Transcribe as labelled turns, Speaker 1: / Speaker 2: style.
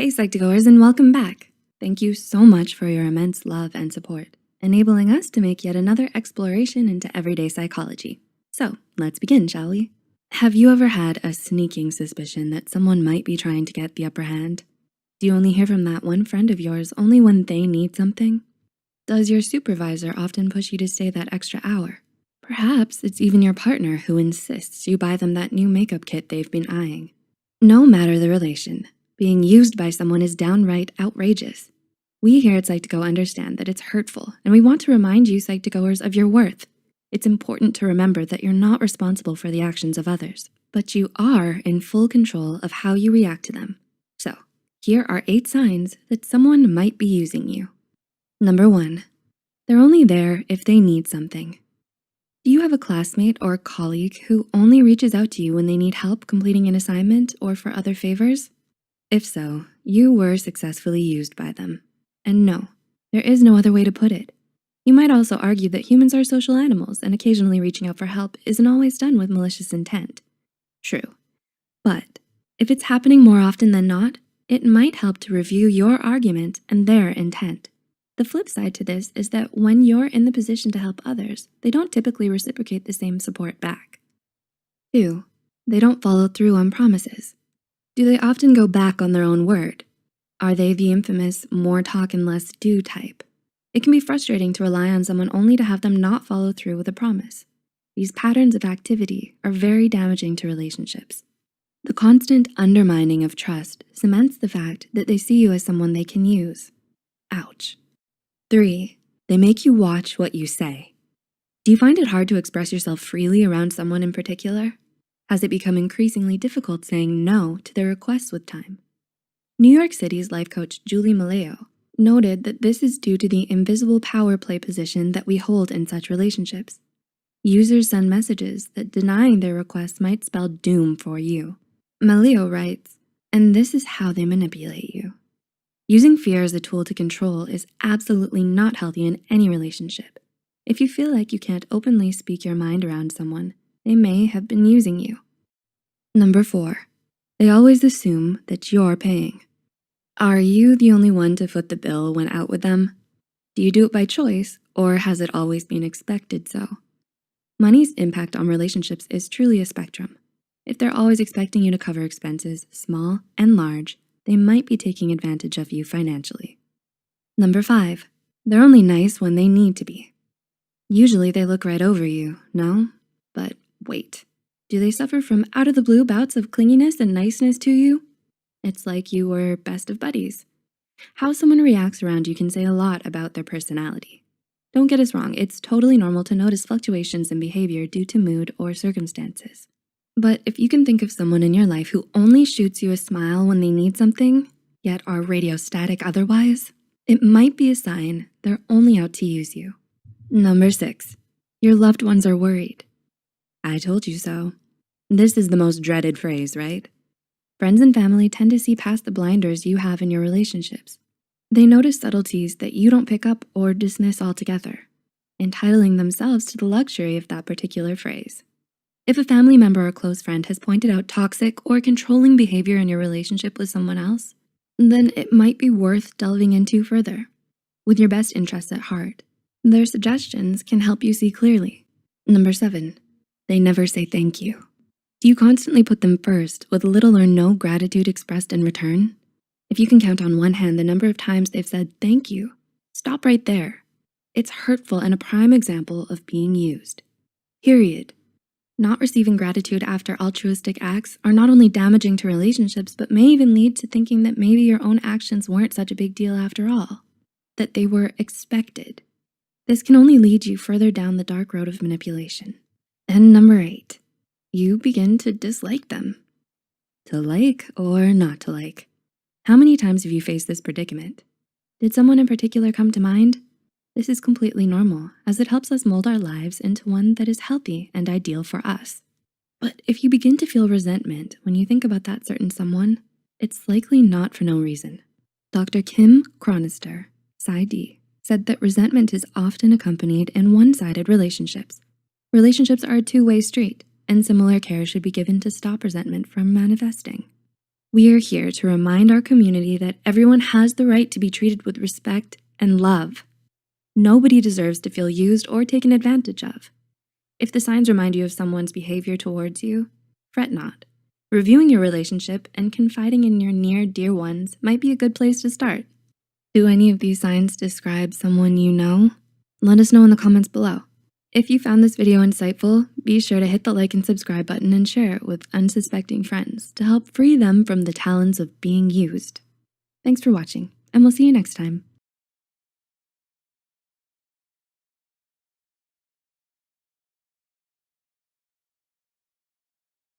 Speaker 1: Hey Psych2Goers, and welcome back. Thank you so much for your immense love and support, enabling us to make yet another exploration into everyday psychology. So let's begin, shall we? Have you ever had a sneaking suspicion that someone might be trying to get the upper hand? Do you only hear from that one friend of yours only when they need something? Does your supervisor often push you to stay that extra hour? Perhaps it's even your partner who insists you buy them that new makeup kit they've been eyeing. No matter the relation, being used by someone is downright outrageous. We here at Psych2Go understand that it's hurtful, and we want to remind you Psych2Goers of your worth. It's important to remember that you're not responsible for the actions of others, but you are in full control of how you react to them. So here are 8 signs that someone might be using you. Number 1, they're only there if they need something. Do you have a classmate or colleague who only reaches out to you when they need help completing an assignment or for other favors? If so, you were successfully used by them. And no, there is no other way to put it. You might also argue that humans are social animals and occasionally reaching out for help isn't always done with malicious intent. True, but if it's happening more often than not, it might help to review your argument and their intent. The flip side to this is that when you're in the position to help others, they don't typically reciprocate the same support back. 2, they don't follow through on promises. Do they often go back on their own word? Are they the infamous more talk and less do type? It can be frustrating to rely on someone only to have them not follow through with a promise. These patterns of activity are very damaging to relationships. The constant undermining of trust cements the fact that they see you as someone they can use. Ouch. 3, they make you watch what you say. Do you find it hard to express yourself freely around someone in particular? Has it become increasingly difficult saying no to their requests with time? New York City's life coach, Julie Maleo, noted that this is due to the invisible power play position that we hold in such relationships. Users send messages that denying their requests might spell doom for you. Maleo writes, and this is how they manipulate you. Using fear as a tool to control is absolutely not healthy in any relationship. If you feel like you can't openly speak your mind around someone, they may have been using you. Number 4, they always assume that you're paying. Are you the only one to foot the bill when out with them? Do you do it by choice, or has it always been expected so? Money's impact on relationships is truly a spectrum. If they're always expecting you to cover expenses, small and large, they might be taking advantage of you financially. Number 5, they're only nice when they need to be. Usually they look right over you, no? But wait, do they suffer from out of the blue bouts of clinginess and niceness to you? It's like you were best of buddies. How someone reacts around you can say a lot about their personality. Don't get us wrong, it's totally normal to notice fluctuations in behavior due to mood or circumstances. But if you can think of someone in your life who only shoots you a smile when they need something, yet are radio static otherwise, it might be a sign they're only out to use you. Number 6, your loved ones are worried. I told you so. This is the most dreaded phrase, right? Friends and family tend to see past the blinders you have in your relationships. They notice subtleties that you don't pick up or dismiss altogether, entitling themselves to the luxury of that particular phrase. If a family member or close friend has pointed out toxic or controlling behavior in your relationship with someone else, then it might be worth delving into further. With your best interests at heart, their suggestions can help you see clearly. Number 7, they never say thank you. Do you constantly put them first with little or no gratitude expressed in return? If you can count on one hand the number of times they've said thank you, stop right there. It's hurtful and a prime example of being used. Period. Not receiving gratitude after altruistic acts are not only damaging to relationships, but may even lead to thinking that maybe your own actions weren't such a big deal after all, that they were expected. This can only lead you further down the dark road of manipulation. And number 8, you begin to dislike them. To like or not to like. How many times have you faced this predicament? Did someone in particular come to mind? This is completely normal, as it helps us mold our lives into one that is healthy and ideal for us. But if you begin to feel resentment when you think about that certain someone, it's likely not for no reason. Dr. Kim Chronister, PsyD, said that resentment is often accompanied in one-sided relationships. Relationships are a two-way street, and similar care should be given to stop resentment from manifesting. We are here to remind our community that everyone has the right to be treated with respect and love. Nobody deserves to feel used or taken advantage of. If the signs remind you of someone's behavior towards you, fret not. Reviewing your relationship and confiding in your near dear ones might be a good place to start. Do any of these signs describe someone you know? Let us know in the comments below. If you found this video insightful, be sure to hit the like and subscribe button and share it with unsuspecting friends to help free them from the talons of being used. Thanks for watching, and we'll see you next time.